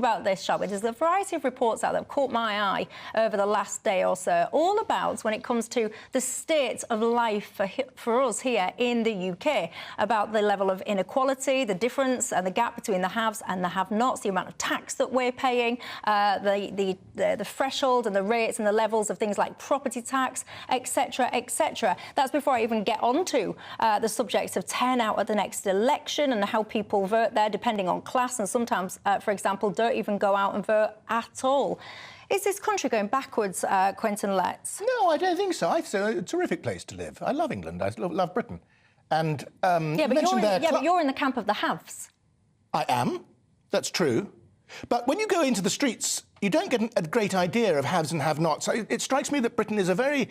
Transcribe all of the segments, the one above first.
about this, shall we? There's a variety of reports out that have caught my eye over the last day or so, all about when it comes to the state of life for us here in the UK, about the level of inequality, the difference and the gap between the haves and the have-nots, the amount of tax that we're paying, the threshold and the rates and the levels of things like property tax, etc., etc. That's before I even get onto the subject of turnout at the next election and how people vote there, depending on class, and sometimes, for example, don't even go out and vote at all. Is this country going backwards, Quintin Letts? No, I don't think so. It's a terrific place to live. I love England. I love Britain. And but you're in the camp of the haves. I am. That's true. But when you go into the streets, you don't get a great idea of haves and have-nots. It strikes me that Britain is a very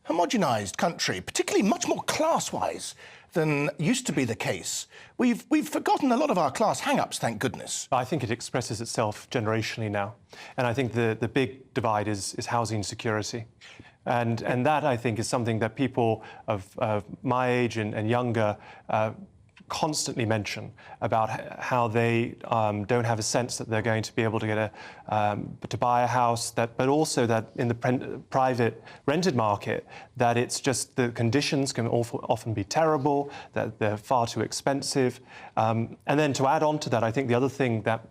homogenised country, particularly much more class-wise than used to be the case. We've forgotten a lot of our class hang-ups, thank goodness. I think it expresses itself generationally now. And I think the big divide is housing security. And that, I think, is something that people of my age and younger constantly mention, about how they don't have a sense that they're going to be able to get to buy a house, but also that in the private rented market, that it's just the conditions can often be terrible, that they're far too expensive. And then to add on to that, I think the other thing that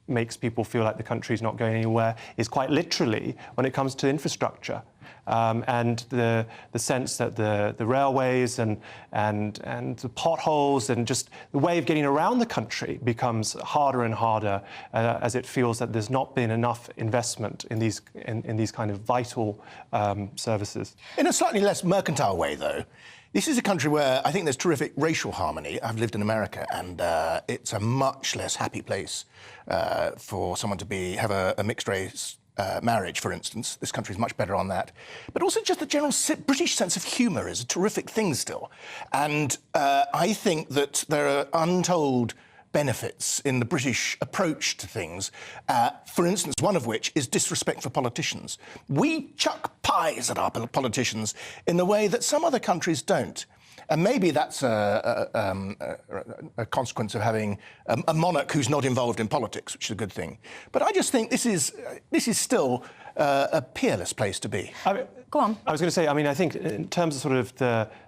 makes people feel like the country's not going anywhere is quite literally when it comes to infrastructure. And the sense that the railways and the potholes and just the way of getting around the country becomes harder and harder as it feels that there's not been enough investment in these kind of vital services. In a slightly less mercantile way, though, this is a country where I think there's terrific racial harmony. I've lived in America, and it's a much less happy place for someone to have a mixed-race marriage, for instance. This country is much better on that. But also just the general British sense of humour is a terrific thing still. And I think that there are untold benefits in the British approach to things. For instance, one of which is disrespect for politicians. We chuck pies at our politicians in the way that some other countries don't. And maybe that's a consequence of having a monarch who's not involved in politics, which is a good thing. But I just think this is still a peerless place to be. Go on. I was going to say, I mean, I think in terms of sort of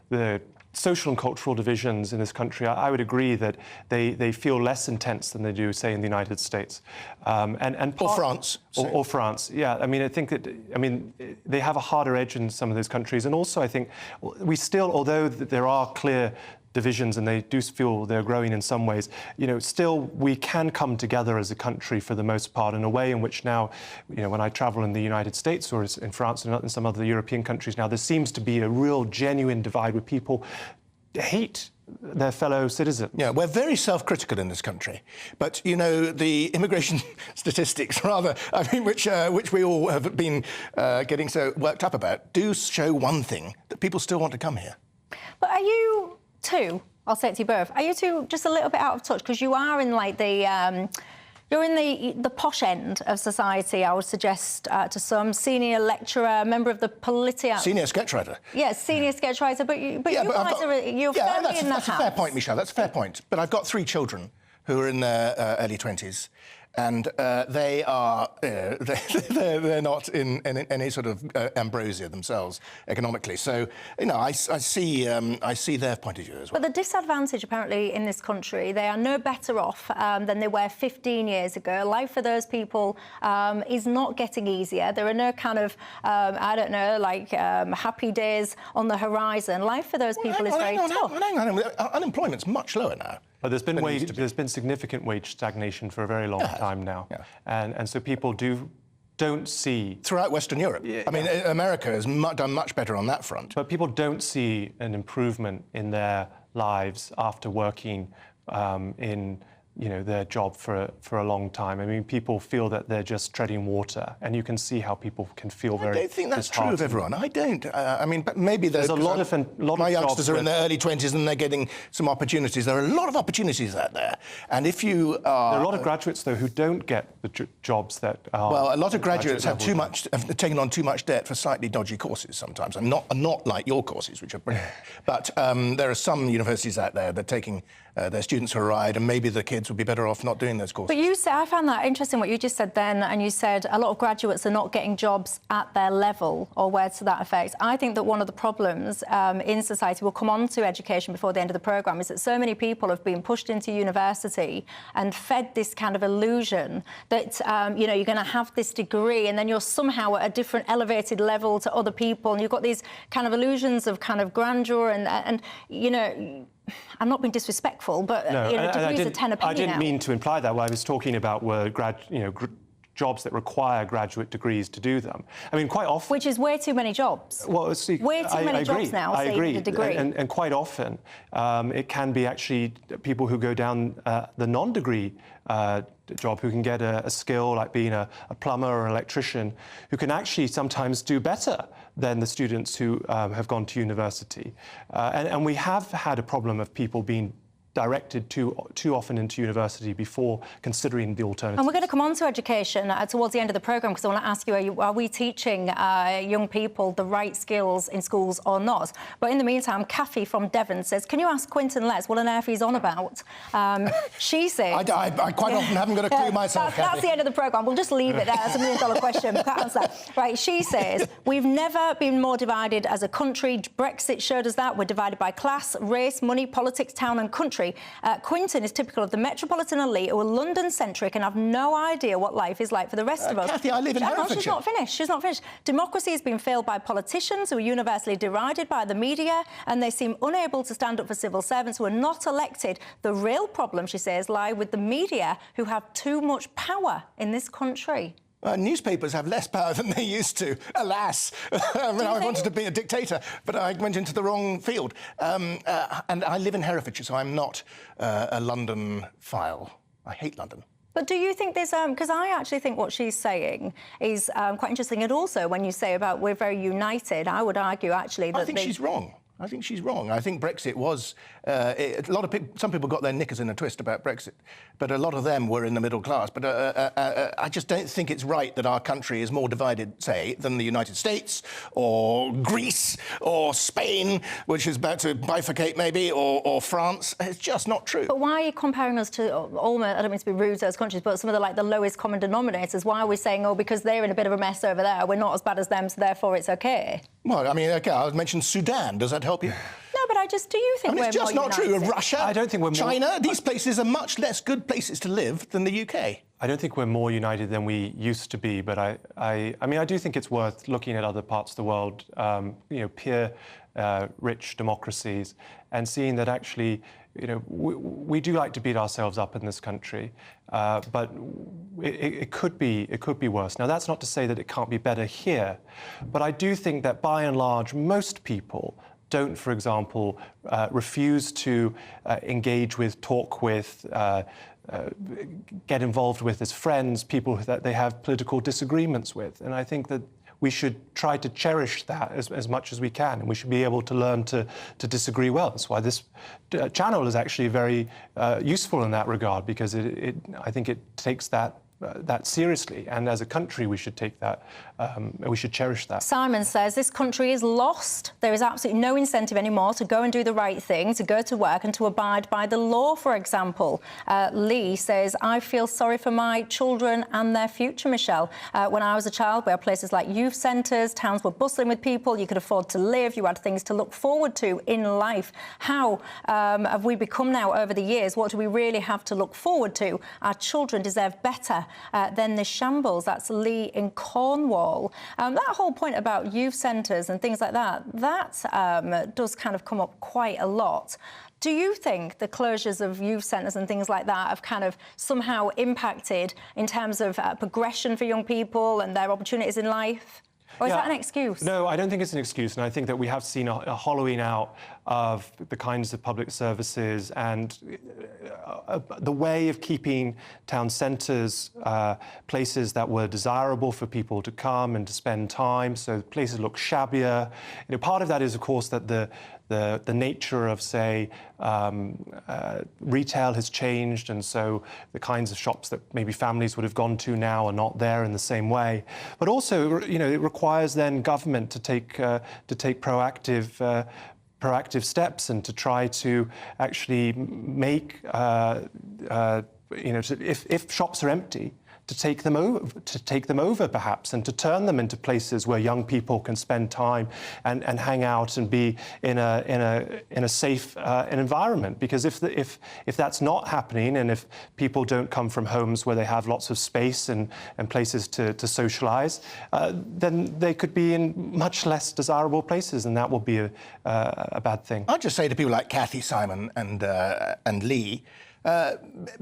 the social and cultural divisions in this country, I would agree that they feel less intense than they do, say, in the United States. Or France. Or France, yeah. I mean, I think that, they have a harder edge in some of those countries. And also, I think we still, although there are clear divisions and they do feel they're growing in some ways, still we can come together as a country for the most part in a way in which now, when I travel in the United States or in France and in some other European countries now, there seems to be a real genuine divide where people hate their fellow citizens. Yeah, we're very self-critical in this country. But, the immigration statistics, rather, which we all have been getting so worked up about, do show one thing, that people still want to come here. But are you two, I'll say it to you both, are you two just a little bit out of touch? Because you are in, like, you're in the posh end of society, I would suggest, to some. Senior lecturer, member of the Politia... Senior sketchwriter. Yes, senior sketchwriter, but you're fairly in the house. That's a fair point, Michelle, that's a fair point. But I've got 3 children who are in their early 20s, and they are they're not in any sort of ambrosia themselves economically. So I see their point of view as well. But the disadvantage apparently in this country, they are no better off than they were 15 years ago. Life for those people is not getting easier. There are no kind of I don't know, like happy days on the horizon. Life for those people is very tough. Hang on. Unemployment's much lower now. But there's been significant wage stagnation for a very long time now, and so people don't see throughout Western Europe. I mean, America has done much better on that front. But people don't see an improvement in their lives after working in their job for a long time. I mean, people feel that they're just treading water, and you can see how people can feel very. I don't think that's true of everyone. I don't. I mean, but maybe there's a lot of my youngsters are in their early 20s and they're getting some opportunities. There are a lot of opportunities out there, and if you are... There are a lot of graduates though who don't get the jobs that are... Well, a lot of graduates have taken on too much debt for slightly dodgy courses sometimes, and not like your courses, which are brilliant. But there are some universities out there that are taking their students arrive, and maybe the kids would be better off not doing those courses. But you said, I found that interesting what you just said then, and you said a lot of graduates are not getting jobs at their level, or words to that effect. I think that one of the problems in society, we'll come on to education before the end of the programme, is that so many people have been pushed into university and fed this kind of illusion that, you know, you're going to have this degree and then you're somehow at a different elevated level to other people, and you've got these kind of illusions of kind of grandeur and you know, I'm not being disrespectful, but you know, degrees are 10 a penny I didn't now. mean to imply that. What I was talking about were jobs that require graduate degrees to do them. I mean, quite often... Which is way too many jobs. Well, see, way too many jobs now, I agree. With a degree. And quite often, it can be actually people who go down the non-degree job, who can get a skill like being a plumber or an electrician, who can actually sometimes do better than the students who have gone to university. And we have had a problem of people being directed too often into university before considering the alternatives. And we're going to come on to education towards the end of the programme, because I want to ask you, are we teaching young people the right skills in schools or not? But in the meantime, Kathy from Devon says, can you ask Quintin Letts what on earth he's on about? She says... I quite often haven't got a clue myself, Kathy. That's the end of the programme. We'll just leave it there. That's $1 million question. Can't answer that. Right, she says, we've never been more divided as a country. Brexit showed us that. We're divided by class, race, money, politics, town and country. Quintin is typical of the metropolitan elite who are London-centric and have no idea what life is like for the rest of us. Kathy, I live in Herefordshire. She's not finished. She's not finished. Democracy has been failed by politicians who are universally derided by the media, and they seem unable to stand up for civil servants who are not elected. The real problem, she says, lie with the media, who have too much power in this country. Newspapers have less power than they used to, alas. I mean, I wanted to be a dictator, but I went into the wrong field. And I live in Herefordshire, so I'm not a London file. I hate London. But do you think there's... because I actually think what she's saying is quite interesting. And also, when you say about we're very united, I would argue, actually, that... I think she's wrong. I think she's wrong. I think Brexit was... some people got their knickers in a twist about Brexit, but a lot of them were in the middle class. But I just don't think it's right that our country is more divided, say, than the United States or Greece or Spain, which is about to bifurcate maybe, or France. It's just not true. But why are you comparing us to almost, I don't mean to be rude to those countries, but some of the lowest common denominators? Why are we saying, oh, because they're in a bit of a mess over there, we're not as bad as them, so therefore it's OK? Well, I mean, OK, I mentioned Sudan. Does that help you? No, but do you think we're it's just more not united? true. Russia, I don't think we're more... China, these places are much less good places to live than the UK. I don't think we're more united than we used to be, but I mean, I do think it's worth looking at other parts of the world, you know, peer rich democracies, and seeing that actually, you know, we do like to beat ourselves up in this country, but it could be worse. Now, that's not to say that it can't be better here, but I do think that by and large, most people don't, for example, refuse to engage with, talk with, get involved with as friends, people that they have political disagreements with. And I think that we should try to cherish that as much as we can, and we should be able to learn to disagree well. That's why this channel is actually very useful in that regard, because I think it takes that seriously, and as a country we should take that, we should cherish that. Simon says this country is lost. There is absolutely no incentive anymore to go and do the right thing, to go to work and to abide by the law, for example. Lee says, I feel sorry for my children and their future, Michelle. When I was a child, we had places like youth centres, towns were bustling with people, you could afford to live, you had things to look forward to in life. How have we become now over the years? What do we really have to look forward to? Our children deserve better than this shambles. That's Lee in Cornwall. That whole point about youth centres and things like that, that does kind of come up quite a lot. Do you think the closures of youth centres and things like that have kind of somehow impacted in terms of progression for young people and their opportunities in life? Or is that an excuse? No, I don't think it's an excuse, and I think that we have seen a hollowing out of the kinds of public services and the way of keeping town centres places that were desirable for people to come and to spend time, so places look shabbier. You know, part of that is, of course, that the nature of, say, retail has changed, and so the kinds of shops that maybe families would have gone to now are not there in the same way. But also, you know, it requires then government to take proactive proactive steps and to try to actually make, if shops are empty, to take them over perhaps, and to turn them into places where young people can spend time and hang out and be in a safe environment. Because if that's not happening, and if people don't come from homes where they have lots of space and places to socialise, then they could be in much less desirable places, and that will be a bad thing. I'd just say to people like Kathy, Simon, and Lee,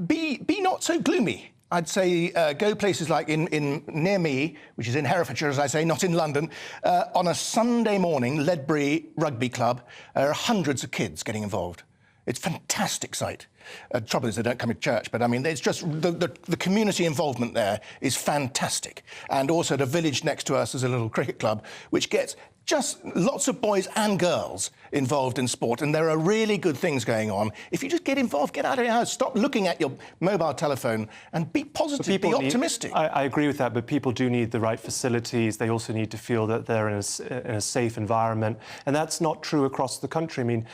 be not so gloomy. I'd say go places like near me, which is in Herefordshire, as I say, not in London. On a Sunday morning, Ledbury Rugby Club, there are hundreds of kids getting involved. It's a fantastic sight. The trouble is they don't come to church, but I mean, it's just the community involvement there is fantastic. And also the village next to us is a little cricket club, which gets just lots of boys and girls involved in sport, and there are really good things going on. If you just get involved, get out of your house, stop looking at your mobile telephone, and be positive, be optimistic. I agree with that, but people do need the right facilities. They also need to feel that they're in a safe environment, and that's not true across the country. I mean,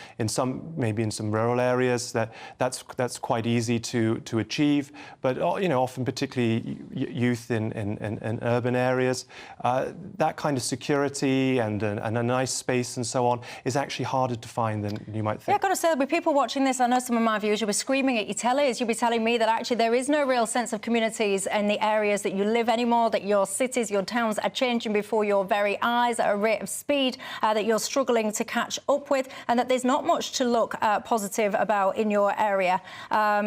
maybe in some rural areas, that's quite easy to achieve, but often, particularly youth in urban areas, that kind of security and a nice space and so on is actually harder to find than you might think. Yeah, I've got to say, with people watching this, I know some of my viewers, you'll be screaming at your tellies, you'll be telling me that actually there is no real sense of communities in the areas that you live anymore, that your cities, your towns are changing before your very eyes at a rate of speed that you're struggling to catch up with, and that there's not much to look positive about in your area.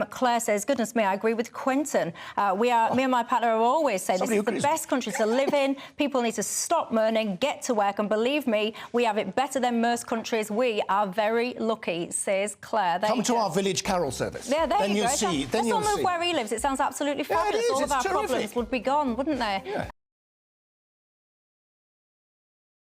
Claire says, goodness me, I agree with Quintin. Me and my partner have always said this is the best country to live in. People need to stop moaning, get to work, and believe me, we have it better than most countries. We are very lucky, says Claire. Come to our village carol service. Yeah, there then you you'll go. See. Then Let's you'll all move see. where he lives. It sounds absolutely fabulous. Yeah, it is. All of It's our terrific. problems would be gone, wouldn't they? Yeah.